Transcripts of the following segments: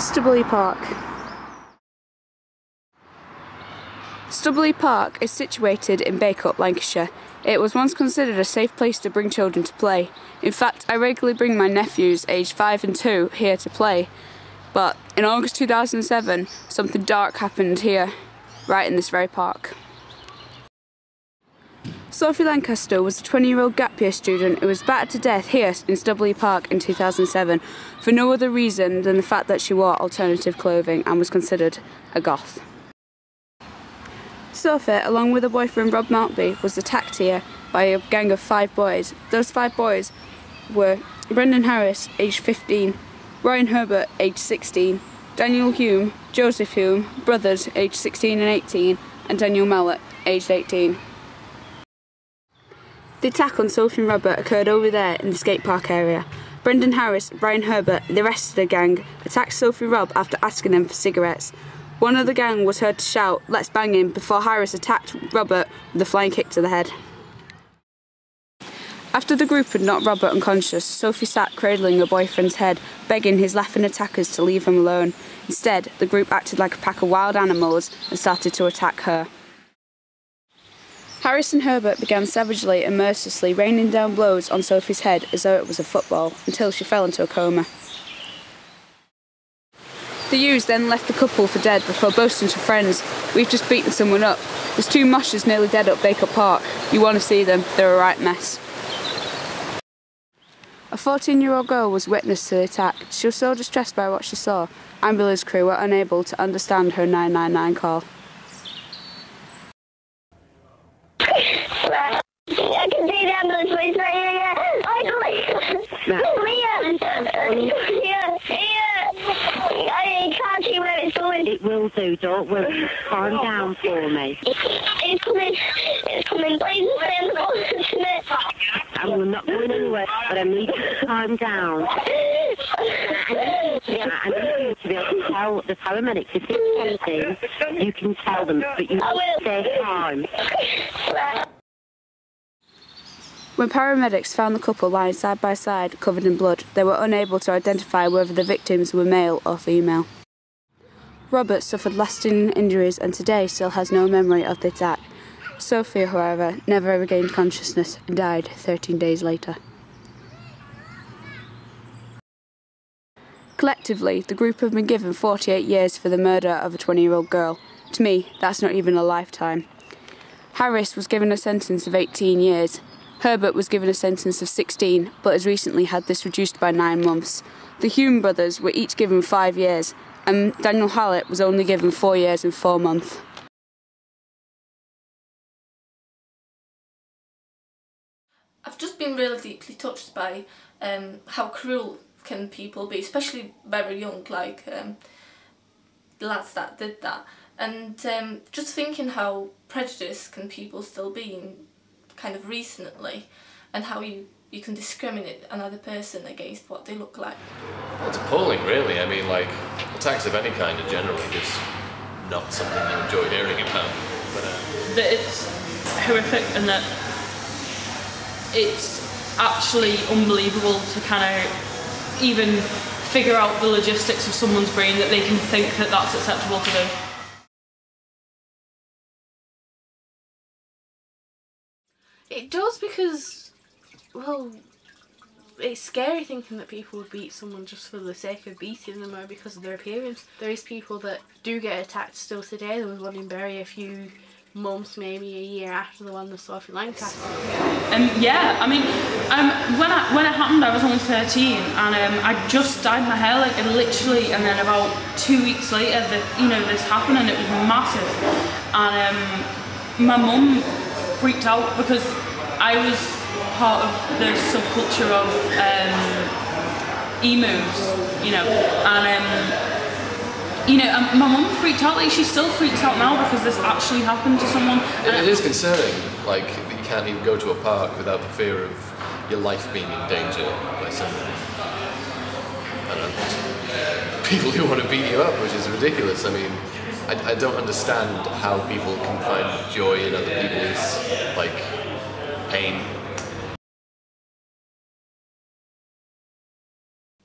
Stubbylee Park. Stubbylee Park is situated in Bacup, Lancashire. It was once considered a safe place to bring children to play. In fact, I regularly bring my nephews, aged 5 and 2, here to play. But in August 2007, something dark happened here, right in this very park. Sophie Lancaster was a 20-year-old gap year student who was battered to death here in Stubbylee Park in 2007 for no other reason than the fact that she wore alternative clothing and was considered a goth. Sophie, along with her boyfriend Rob Maltby, was attacked here by a gang of 5 boys. Those 5 boys were Brendan Harris, aged 15, Ryan Herbert, aged 16, Daniel Hume, Joseph Hume, brothers, aged 16 and 18, and Daniel Mallet, aged 18. The attack on Sophie and Robert occurred over there in the skate park area. Brendan Harris, Ryan Herbert, and the rest of the gang attacked Sophie and Rob after asking them for cigarettes. One of the gang was heard to shout, "Let's bang him," before Harris attacked Robert with a flying kick to the head. After the group had knocked Robert unconscious, Sophie sat cradling her boyfriend's head, begging his laughing attackers to leave him alone. Instead, the group acted like a pack of wild animals and started to attack her. Harris and Herbert began savagely and mercilessly raining down blows on Sophie's head as though it was a football, until she fell into a coma. The youths then left the couple for dead before boasting to friends, "We've just beaten someone up. There's 2 moshers nearly dead up Bacup Park. You want to see them, they're a right mess." A 14-year-old girl was witness to the attack. She was so distressed by what she saw, ambulance crew were unable to understand her 999 call. I can see the ambulance police right here, yeah. I can't see where it's going. It will do, don't worry. Calm down for me. It's coming, please stay on the phone to me. I'm not going anywhere, but I need you to calm down. I need you to be able to tell the paramedics if it's anything, you can tell them, but you stay calm. When paramedics found the couple lying side by side, covered in blood, they were unable to identify whether the victims were male or female. Robert suffered lasting injuries and today still has no memory of the attack. Sophie, however, never regained consciousness and died 13 days later. Collectively, the group have been given 48 years for the murder of a 20-year-old girl. To me, that's not even a lifetime. Harris was given a sentence of 18 years. Herbert was given a sentence of 16, but has recently had this reduced by 9 months. The Hume brothers were each given 5 years, and Daniel Hallett was only given 4 years and 4 months. I've just been really deeply touched by how cruel can people be, especially very young, like the lads that did that. And just thinking how prejudiced can people still be in kind of recently, and how you can discriminate another person against what they look like. Well, it's appalling, really. I mean, like, attacks of any kind are generally just not something you enjoy hearing about. But that it's horrific and that it's actually unbelievable to kind of even figure out the logistics of someone's brain that they can think that that's acceptable to do. It does, because, well, it's scary thinking that people would beat someone just for the sake of beating them or because of their appearance. There is people that do get attacked still today. There was one in Bury a few months, maybe a year after the one with Sophie Lancaster. Yeah, I mean, when it happened, I was only 13, and I just dyed my hair, like, literally, and then about 2 weeks later, this happened, and it was massive. And my mum freaked out because I was part of the subculture of emus, and my mum freaked out. Like, she still freaks out now because this actually happened to someone. it is concerning, like, that you can't even go to a park without the fear of your life being in danger by someone. I don't know, people who want to beat you up, which is ridiculous. I mean, I don't understand how people can find joy in other people's, like, pain.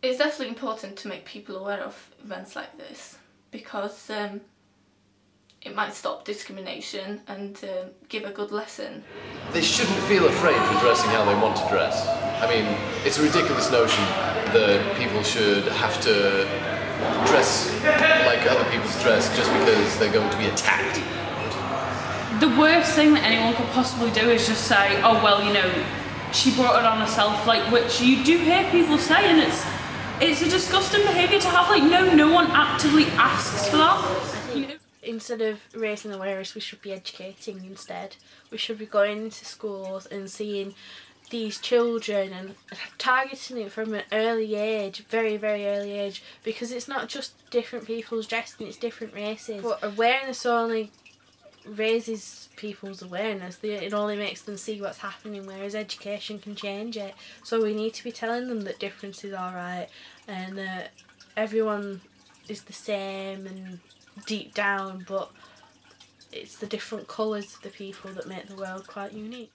It's definitely important to make people aware of events like this, because it might stop discrimination and give a good lesson. They shouldn't feel afraid for dressing how they want to dress. I mean, it's a ridiculous notion that people should have to dress like other people's dress just because they're going to be attacked. The worst thing that anyone could possibly do is just say, oh well, you know, she brought it on herself, like, which you do hear people say, and it's a disgusting behaviour to have. Like, no one actively asks for that. You know? Instead of raising awareness, we should be educating instead. We should be going into schools and seeing these children and targeting it from an early age, very, very early age, because it's not just different people's dressing, it's different races. But awareness only raises people's awareness, it only makes them see what's happening, whereas education can change it. So we need to be telling them that difference is alright and that everyone is the same and deep down, but it's the different colours of the people that make the world quite unique.